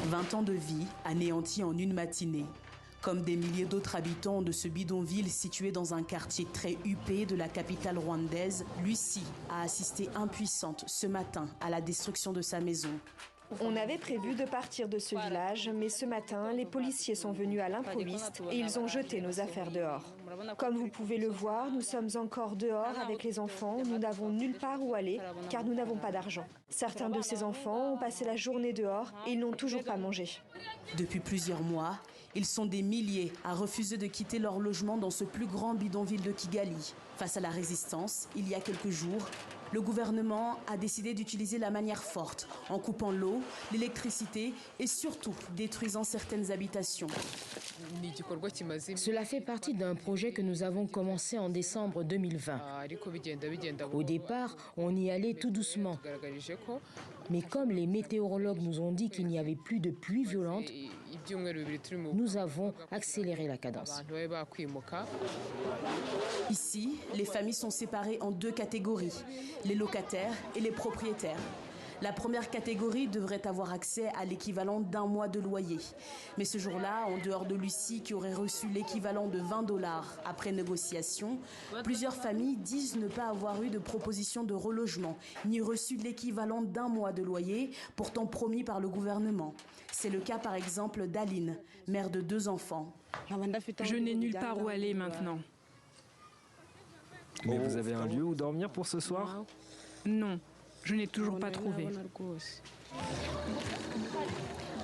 20 ans de vie anéantis en une matinée. Comme des milliers d'autres habitants de ce bidonville situé dans un quartier très huppé de la capitale rwandaise, Lucie a assisté impuissante ce matin à la destruction de sa maison. On avait prévu de partir de ce village, mais ce matin, les policiers sont venus à l'improviste et ils ont jeté nos affaires dehors. Comme vous pouvez le voir, nous sommes encore dehors avec les enfants. Nous n'avons nulle part où aller car nous n'avons pas d'argent. Certains de ces enfants ont passé la journée dehors et ils n'ont toujours pas mangé. Depuis plusieurs mois, ils sont des milliers à refuser de quitter leur logement dans ce plus grand bidonville de Kigali. Face à la résistance, il y a quelques jours, le gouvernement a décidé d'utiliser la manière forte en coupant l'eau, l'électricité et surtout détruisant certaines habitations. Cela fait partie d'un projet que nous avons commencé en décembre 2020. Au départ, on y allait tout doucement. Mais comme les météorologues nous ont dit qu'il n'y avait plus de pluie violente, nous avons accéléré la cadence. Ici, les familles sont séparées en deux catégories, les locataires et les propriétaires. La première catégorie devrait avoir accès à l'équivalent d'un mois de loyer. Mais ce jour-là, en dehors de Lucie qui aurait reçu l'équivalent de $20 après négociation, plusieurs familles disent ne pas avoir eu de proposition de relogement, ni reçu l'équivalent d'un mois de loyer, pourtant promis par le gouvernement. C'est le cas par exemple d'Aline, mère de 2 enfants. Je n'ai nulle part où aller maintenant. Mais vous avez un lieu où dormir pour ce soir? Non, je n'ai toujours pas trouvé.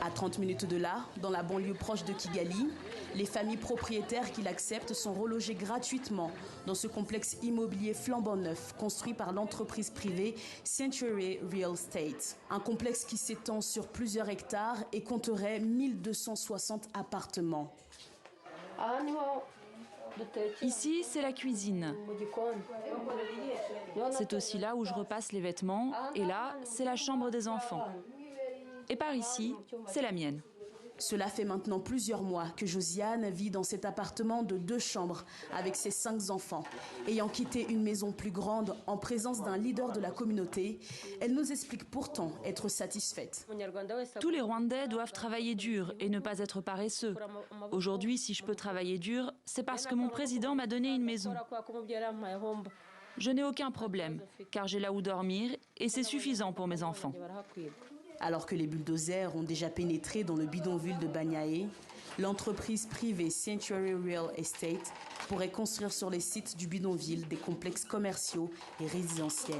À 30 minutes de là, dans la banlieue proche de Kigali, les familles propriétaires qui l'acceptent sont relogées gratuitement dans ce complexe immobilier flambant neuf construit par l'entreprise privée Century Real Estate. Un complexe qui s'étend sur plusieurs hectares et compterait 1260 appartements. Ici, c'est la cuisine. C'est aussi là où je repasse les vêtements. Et là, c'est la chambre des enfants. Et par ici, c'est la mienne. Cela fait maintenant plusieurs mois que Josiane vit dans cet appartement de 2 chambres avec ses 5 enfants. Ayant quitté une maison plus grande en présence d'un leader de la communauté, elle nous explique pourtant être satisfaite. Tous les Rwandais doivent travailler dur et ne pas être paresseux. Aujourd'hui, si je peux travailler dur, c'est parce que mon président m'a donné une maison. Je n'ai aucun problème, car j'ai là où dormir et c'est suffisant pour mes enfants. Alors que les bulldozers ont déjà pénétré dans le bidonville de Banyahe, l'entreprise privée Century Real Estate pourrait construire sur les sites du bidonville des complexes commerciaux et résidentiels.